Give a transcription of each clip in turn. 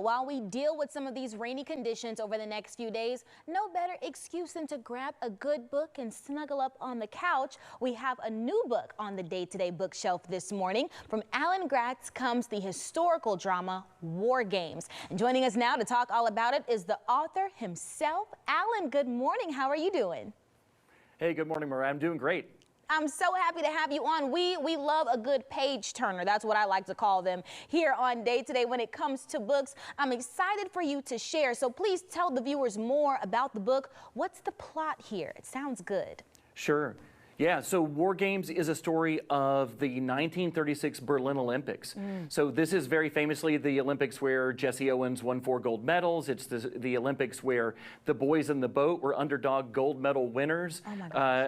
while we deal with some of these rainy conditions over the next few days, no better excuse than to grab a good book and snuggle up on the couch. We have a new book on the Day-to-Day bookshelf this morning. From Alan Gratz comes the historical drama War Games. And joining us now to talk all about it is the author himself. Alan, good morning. How are you doing? Hey, good morning, Mariah. I'm doing great. I'm so happy to have you on. We love a good page turner. That's what I like to call them here on Day-to-Day when it comes to books. I'm excited for you to share. So please tell the viewers more about the book. What's the plot here? It sounds good. Sure. Yeah, so War Games is a story of the 1936 Berlin Olympics. So this is very famously the Olympics where Jesse Owens won 4 gold medals. It's the Olympics where the boys in the boat were underdog gold medal winners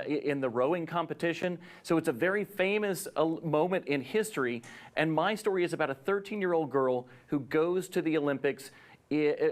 in the rowing competition. So it's a very famous moment in history. And my story is about a 13-year-old girl who goes to the Olympics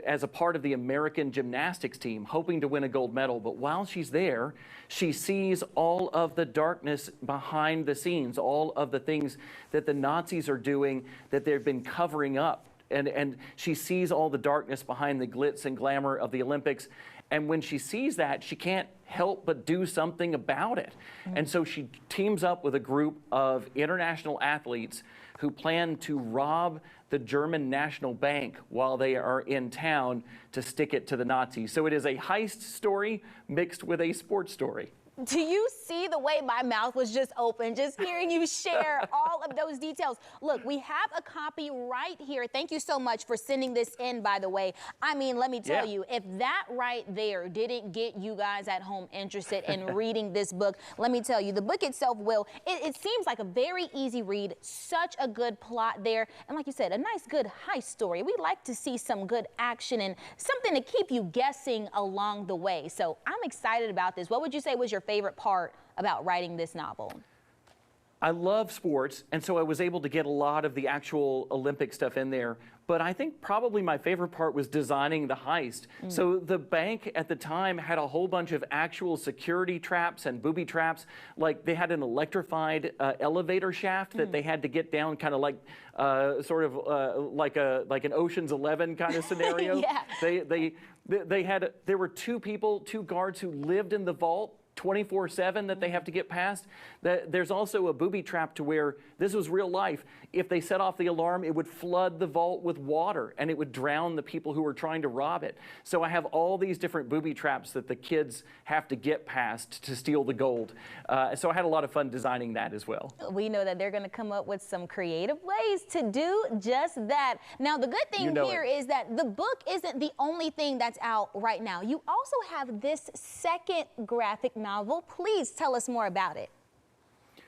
as a part of the American gymnastics team, hoping to win a gold medal. But while she's there, she sees all of the darkness behind the scenes, all of the things that the Nazis are doing that they've been covering up. And she sees all the darkness behind the glitz and glamour of the Olympics. And when she sees that, she can't help but do something about it. And so she teams up with a group of international athletes who plan to rob the German National Bank while they are in town to stick it to the Nazis. So it is a heist story mixed with a sports story. Do you see the way my mouth was just open, just hearing you share all of those details? Look, we have a copy right here. Thank you so much for sending this in, by the way. I mean, let me tell you, if that right there didn't get you guys at home interested in reading this book, let me tell you, the book itself will. It seems like a very easy read, such a good plot there. And like you said, a nice, good heist story. We like to see some good action and something to keep you guessing along the way. So I'm excited about this. What would you say was your favorite part about writing this novel? I love sports, and so I was able to get a lot of the actual Olympic stuff in there. But I think probably my favorite part was designing the heist. So the bank at the time had a whole bunch of actual security traps and booby traps. Like they had an electrified elevator shaft that they had to get down, kind of like like an Ocean's 11 kind of scenario. There were 2 guards who lived in the vault 24/7 that they have to get past. There's also a booby trap to where this was real life. If they set off the alarm, it would flood the vault with water and it would drown the people who were trying to rob it. So I have all these different booby traps that the kids have to get past to steal the gold. So I had a lot of fun designing that as well. We know that they're going to come up with some creative ways to do just that. Now, the good thing here is that the book isn't the only thing that's out right now. You also have this second graphic novel. Please tell us more about it.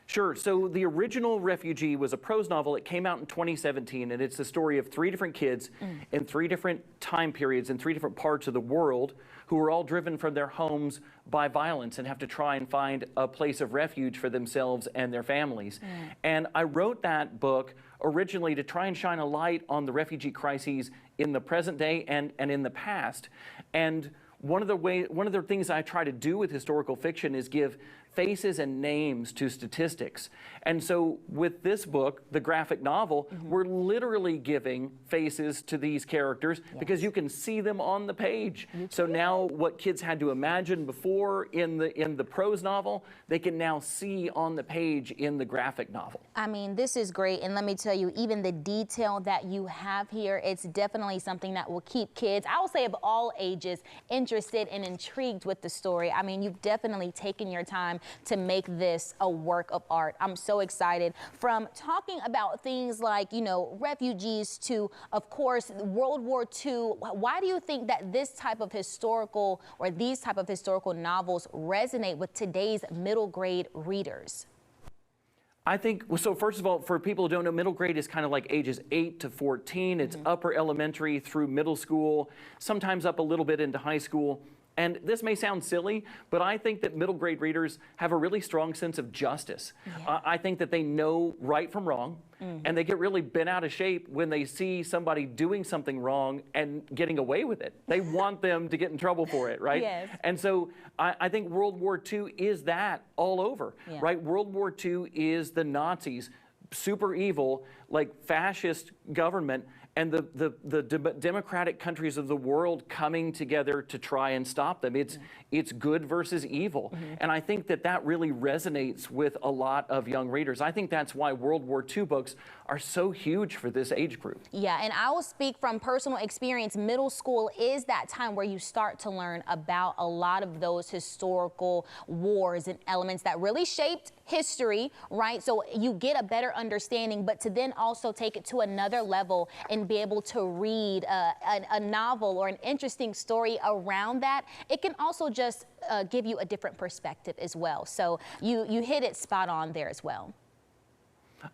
Sure. So the original Refugee was a prose novel. It came out in 2017, and it's the story of 3 different kids in 3 different time periods in 3 different parts of the world who are all driven from their homes by violence and have to try and find a place of refuge for themselves and their families. And I wrote that book originally to try and shine a light on the refugee crises in the present day and in the past. And one of the things I try to do with historical fiction is give faces and names to statistics. And so with this book, the graphic novel, we're literally giving faces to these characters because you can see them on the page. So now what kids had to imagine before in the prose novel, they can now see on the page in the graphic novel. I mean, this is great. And let me tell you, even the detail that you have here, it's definitely something that will keep kids, I will say of all ages, interested and intrigued with the story. I mean, you've definitely taken your time to make this a work of art. I'm so excited. From talking about things like, you know, refugees to, of course, World War II, why do you think that this type of historical or these type of historical novels resonate with today's middle grade readers? I think, so first of all, for people who don't know, middle grade is kind of like ages 8 to 14. It's upper elementary through middle school, sometimes up a little bit into high school. And this may sound silly, but I think that middle grade readers have a really strong sense of justice. I think that they know right from wrong, and they get really bent out of shape when they see somebody doing something wrong and getting away with it. They want them to get in trouble for it, right? Yes. And so I think World War II is that all over, right? World War II is the Nazis, super evil, like fascist government, and the democratic countries of the world coming together to try and stop them. It's good versus evil. And I think that really resonates with a lot of young readers. I think that's why World War II books are so huge for this age group. Yeah, and I will speak from personal experience. Middle school is that time where you start to learn about a lot of those historical wars and elements that really shaped history, right? So you get a better understanding, but to then also take it to another level and be able to read a novel or an interesting story around that, it can also just give you a different perspective as well. So you hit it spot on there as well.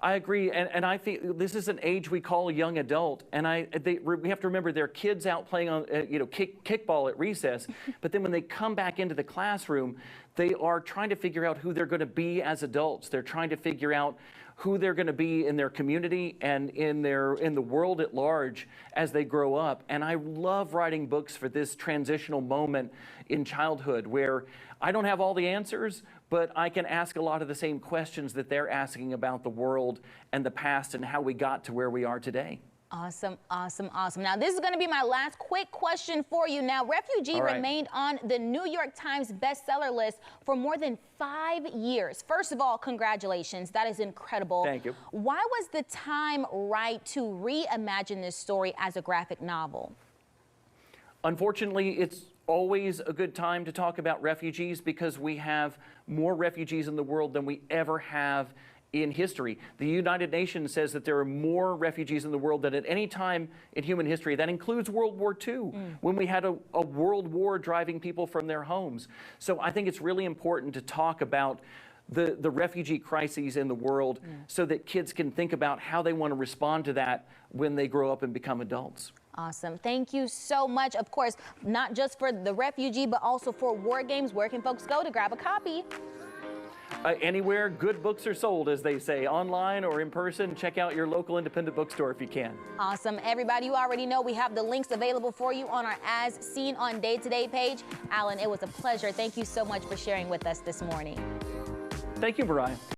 I agree, and I think this is an age we call young adult, and we have to remember they're kids out playing on kickball at recess, but then when they come back into the classroom, they are trying to figure out who they're going to be as adults. They're trying to figure out who they're going to be in their community and in the world at large as they grow up. And I love writing books for this transitional moment in childhood where I don't have all the answers, but I can ask a lot of the same questions that they're asking about the world and the past and how we got to where we are today. Awesome, awesome, awesome. Now, this is going to be my last quick question for you. Now, Refugee remained on the New York Times bestseller list for more than 5 years. First of all, congratulations. That is incredible. Thank you. Why was the time right to reimagine this story as a graphic novel? Unfortunately, it's always a good time to talk about refugees because we have more refugees in the world than we ever have in history. The United Nations says that there are more refugees in the world than at any time in human history. That includes World War II, when we had a world war driving people from their homes. So I think it's really important to talk about the refugee crises in the world so that kids can think about how they want to respond to that when they grow up and become adults. Awesome. Thank you so much. Of course, not just for the refugee, but also for War Games. Where can folks go to grab a copy? Anywhere good books are sold, as they say, online or in person. Check out your local independent bookstore if you can. Awesome. Everybody, you already know we have the links available for you on our As Seen on Day to Day page. Alan, it was a pleasure. Thank you so much for sharing with us this morning. Thank you, Mariah.